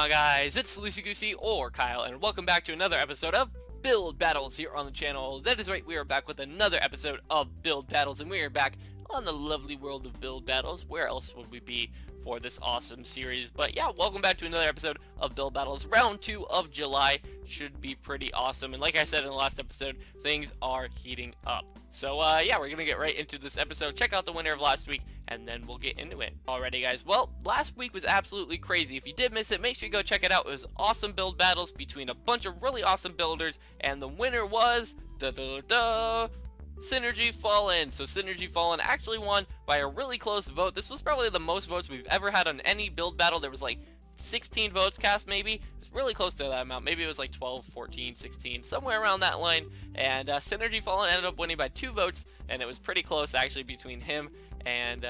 on, guys? It's LuceyGoosey or Kyle, and welcome back to another episode of Build Battles here on the channel. That is right, we are back with another episode of Build Battles, and we are back on the lovely world of Build Battles. Where else would we be for this awesome series? But yeah, welcome back to another episode of Build Battles. Round 2 of July should be pretty awesome, and like I said in the last episode, things are heating up. So yeah, we're gonna get right into this episode. Check out the winner of last week, and then we'll get into it. Alrighty, guys. Well, last week was absolutely crazy. If you did miss it, make sure you go check it out. It was awesome build battles between a bunch of really awesome builders, and the winner was Synergy Fallen. So Synergy Fallen actually won by a really close vote. This was probably the most votes we've ever had on any build battle. There was like 16 votes cast, maybe. It's really close to that amount. Maybe it was like 12, 14, 16, somewhere around that line. And Synergy Fallen ended up winning by 2 votes, and it was pretty close actually between him and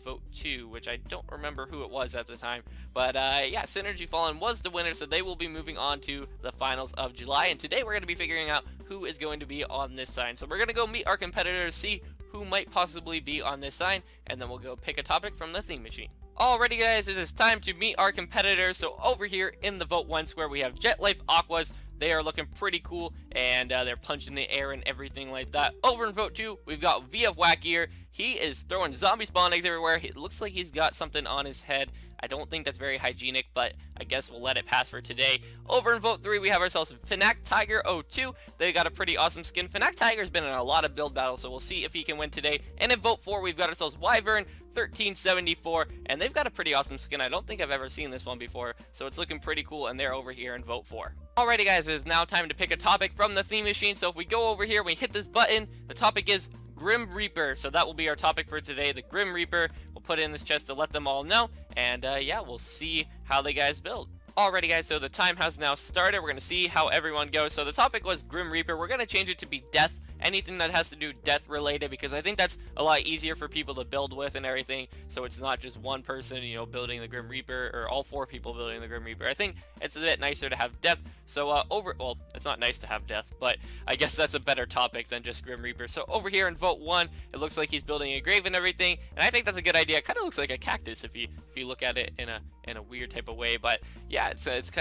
vote 2, which I don't remember who it was at the time. But yeah, Synergy Fallen was the winner, so they will be moving on to the finals of July. And today we're going to be figuring out who is going to be on this sign. So we're going to go meet our competitors, see who might possibly be on this sign, and then we'll go pick a topic from the theme machine. Alrighty, guys, it is time to meet our competitors. So over here in the vote 1 square, we have Jet Life Aquas. They are looking pretty cool, and they're punching the air and everything like that. Over in vote 2, we've got VF Wackier. He is throwing zombie spawn eggs everywhere. It looks like he's got something on his head. I don't think that's very hygienic, but I guess we'll let it pass for today. Over in vote 3, we have ourselves Fnac Tiger 02. They got a pretty awesome skin. Fnac Tiger's been in a lot of build battles, so we'll see if he can win today. And in vote 4, we've got ourselves Wyvern 1374, and they've got a pretty awesome skin. I don't think I've ever seen this one before, so it's looking pretty cool, and they're over here in vote 4. Alrighty, guys, it is now time to pick a topic from the theme machine. So if we go over here, we hit this button, the topic is Grim Reaper. So that will be our topic for today, the Grim Reaper. We'll put it in this chest to let them all know, and yeah, we'll see how the guys build. Alrighty, guys, so the time has now started. We're going to see how everyone goes. So the topic was Grim Reaper. We're going to change it to be Death. Anything that has to do death related, because I think that's a lot easier for people to build with and everything, so it's not just one person, you know, building the Grim Reaper, or all 4 people building the Grim Reaper. I think it's a bit nicer to have death. So well, it's not nice to have death, but I guess that's a better topic than just Grim Reaper. So over here in vote 1, it looks like he's building a grave and everything, and I think that's a good idea. It kind of looks like a cactus if you look at it in a weird type of way, but yeah, it says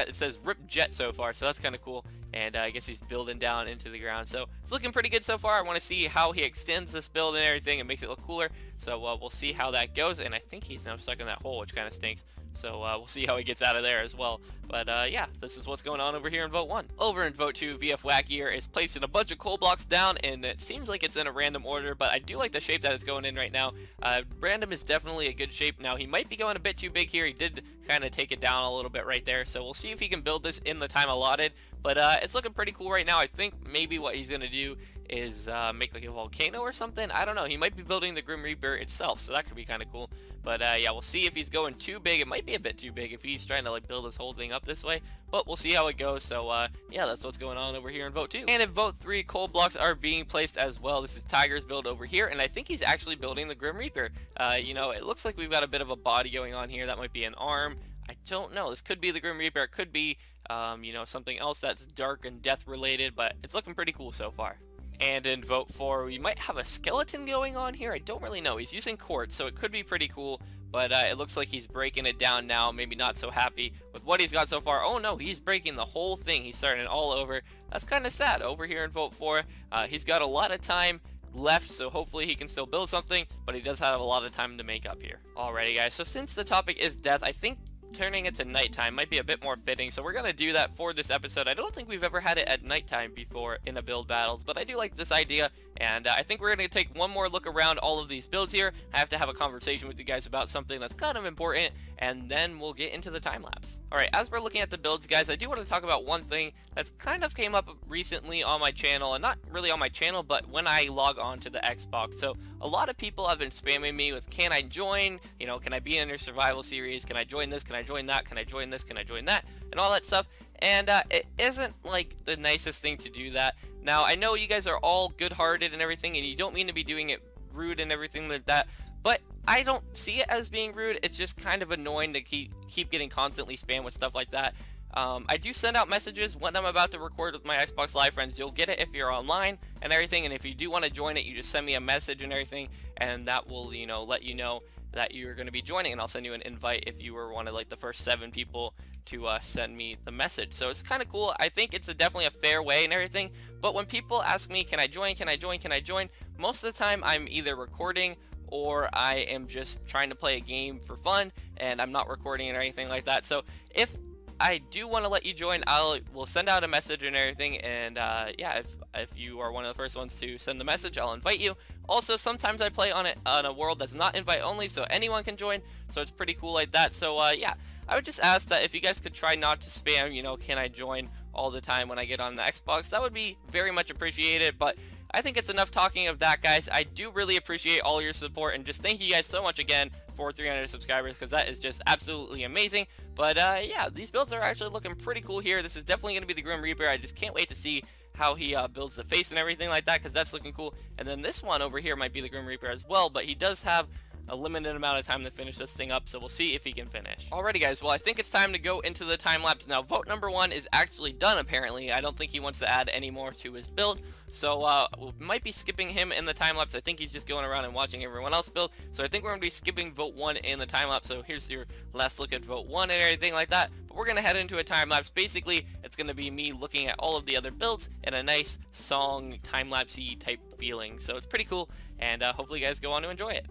Rip Jet so far, so that's kind of cool. And I guess he's building down into the ground, so it's looking pretty good so far. I want to see how he extends this build and everything and makes it look cooler, so we'll see how that goes. And I think he's now stuck in that hole, which kind of stinks, so we'll see how he gets out of there as well. But yeah, this is what's going on over here in vote 1. Over in vote 2, VF Wackier is placing a bunch of coal blocks down, and it seems like it's in a random order, but I do like the shape that it's going in right now. Random is definitely a good shape. Now, he might be going a bit too big here. He did kind of take it down a little bit right there, so we'll see if he can build this in the time allotted. But it's looking pretty cool right now. I think maybe what he's going to do is make like a volcano or something. I don't know. He might be building the Grim Reaper itself, so that could be kind of cool. But yeah, we'll see if he's going too big. It might be a bit too big if he's trying to like build this whole thing up this way. But we'll see how it goes. So yeah, that's what's going on over here in vote 2. And in vote 3, coal blocks are being placed as well. This is Tiger's build over here, and I think he's actually building the Grim Reaper. You know, it looks like we've got a bit of a body going on here. That might be an arm. I don't know. This could be the Grim Reaper. It could be you know, something else that's dark and death related, but it's looking pretty cool so far. And in vote 4, we might have a skeleton going on here. I don't really know. He's using quartz, so it could be pretty cool, but it looks like he's breaking it down now. Maybe not so happy with what he's got so far. Oh no, he's breaking the whole thing. He's starting it all over. That's kind of sad. Over here in vote 4, he's got a lot of time left, so hopefully he can still build something, but he does have a lot of time to make up here. Alrighty, guys, so since the topic is death, I think turning it to nighttime might be a bit more fitting, so we're gonna do that for this episode. I don't think we've ever had it at nighttime before in a build battles, but I do like this idea, and I think we're gonna take one more look around all of these builds here. I have to have a conversation with you guys about something that's kind of important, and then we'll get into the time lapse. Alright, as we're looking at the builds, guys, I do want to talk about one thing that's kind of came up recently on my channel, and not really on my channel, but when I log on to the Xbox. So a lot of people have been spamming me with, can I join, you know, can I be in your survival series, can I join this, can I join that, can I join this, can I join that, and all that stuff. And it isn't like the nicest thing to do that. Now, I know you guys are all good-hearted and everything, and you don't mean to be doing it rude and everything like that, but I don't see it as being rude. It's just kind of annoying to keep getting constantly spammed with stuff like that. I do send out messages when I'm about to record with my Xbox Live friends. You'll get it if you're online and everything, and if you do want to join it, you just send me a message and everything, and that will, you know, let you know that you're going to be joining, and I'll send you an invite if you were one of like the first 7 people to send me the message. So it's kind of cool. I think it's definitely a fair way and everything. But when people ask me, can I join, can I join, can I join, most of the time I'm either recording or I am just trying to play a game for fun and I'm not recording or anything like that. So if I do want to let you join, we'll send out a message and everything, and yeah, if you are one of the first ones to send the message, I'll invite you. Also, sometimes I play on a world that's not invite only, so anyone can join, so it's pretty cool like that. So yeah, I would just ask that if you guys could try not to spam, you know, can I join all the time when I get on the Xbox. That would be very much appreciated. But I think it's enough talking of that, guys. I do really appreciate all your support, and just thank you guys so much again for 300 subscribers, because that is just absolutely amazing. But yeah, these builds are actually looking pretty cool here. This is definitely going to be the Grim Reaper. I just can't wait to see how he builds the face and everything like that, because that's looking cool. And then this one over here might be the Grim Reaper as well, but he does have a limited amount of time to finish this thing up, so we'll see if he can finish. Alrighty guys, well I think it's time to go into the time lapse. Now vote number 1 is actually done apparently. I don't think he wants to add any more to his build, so we might be skipping him in the time lapse. I think he's just going around and watching everyone else build, so I think we're going to be skipping vote 1 in the time lapse. So here's your last look at vote 1 and everything like that, but we're going to head into a time lapse. Basically it's going to be me looking at all of the other builds in a nice song time lapse-y type feeling, so it's pretty cool, and hopefully you guys go on to enjoy it.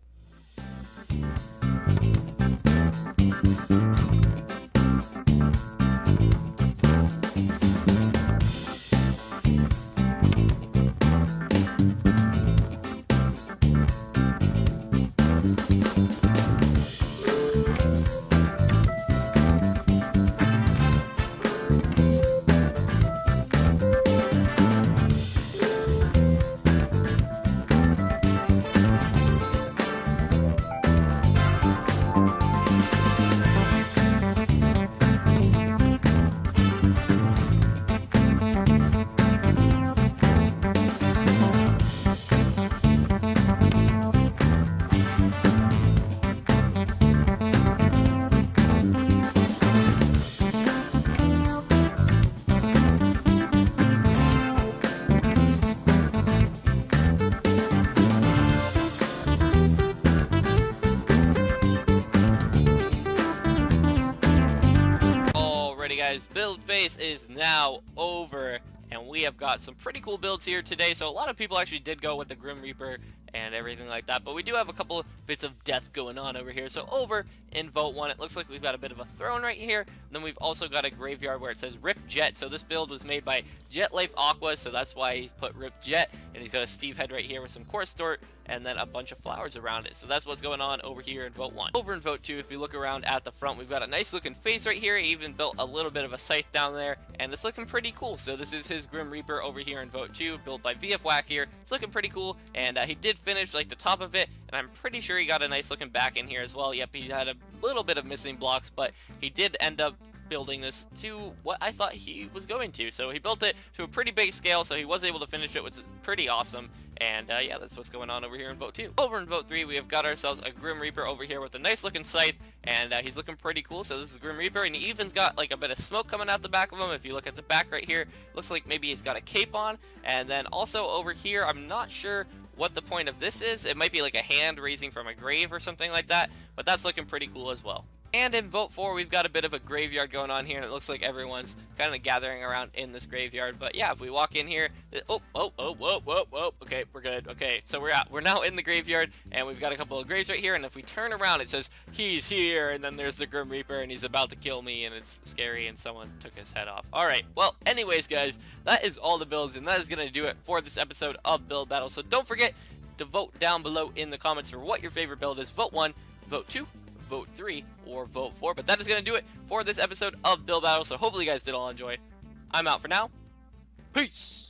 Guys, build phase is now over, and we have got some pretty cool builds here today. So a lot of people actually did go with the Grim Reaper and everything like that, but we do have a couple of bits of death going on over here. So over in vote 1, it looks like we've got a bit of a throne right here, and then we've also got a graveyard where it says Rip Jet. So this build was made by Jet Life Aqua, so that's why he's put Rip Jet, and he's got a Steve head right here with some Course Dort and then a bunch of flowers around it. So that's what's going on over here in vote 1. Over in vote 2, if we look around at the front, we've got a nice looking face right here. He even built a little bit of a scythe down there, and it's looking pretty cool. So this is his Grim Reaper over here in vote 2, built by VF Whack here. It's looking pretty cool, and he did finish like the top of it, and I'm pretty sure he got a nice looking back in here as well. Yep, he had a little bit of missing blocks, but he did end up building this to what I thought he was going to. So he built it to a pretty big scale, so he was able to finish it, which is pretty awesome. And yeah, that's what's going on over here in vote 2. Over in vote 3, we have got ourselves a Grim Reaper over here with a nice looking scythe, and he's looking pretty cool. So this is Grim Reaper, and he even's got like a bit of smoke coming out the back of him. If you look at the back right here, looks like maybe he's got a cape on. And then also over here, I'm not sure what the point of this is. It might be like a hand raising from a grave or something like that, but that's looking pretty cool as well. And in vote 4, we've got a bit of a graveyard going on here, and it looks like everyone's kind of gathering around in this graveyard. But yeah, if we walk in here, whoa, okay, we're good. Okay, so we're now in the graveyard, and we've got a couple of graves right here, and if we turn around, it says he's here, and then there's the Grim Reaper, and he's about to kill me, and it's scary, and someone took his head off. All right, well, anyways, guys, that is all the builds, and that is gonna do it for this episode of Build Battle. So don't forget to vote down below in the comments for what your favorite build is. Vote 1, vote 2, vote 3, or vote 4. But that is going to do it for this episode of Build Battle, so hopefully you guys did all enjoy. I'm out for now. Peace!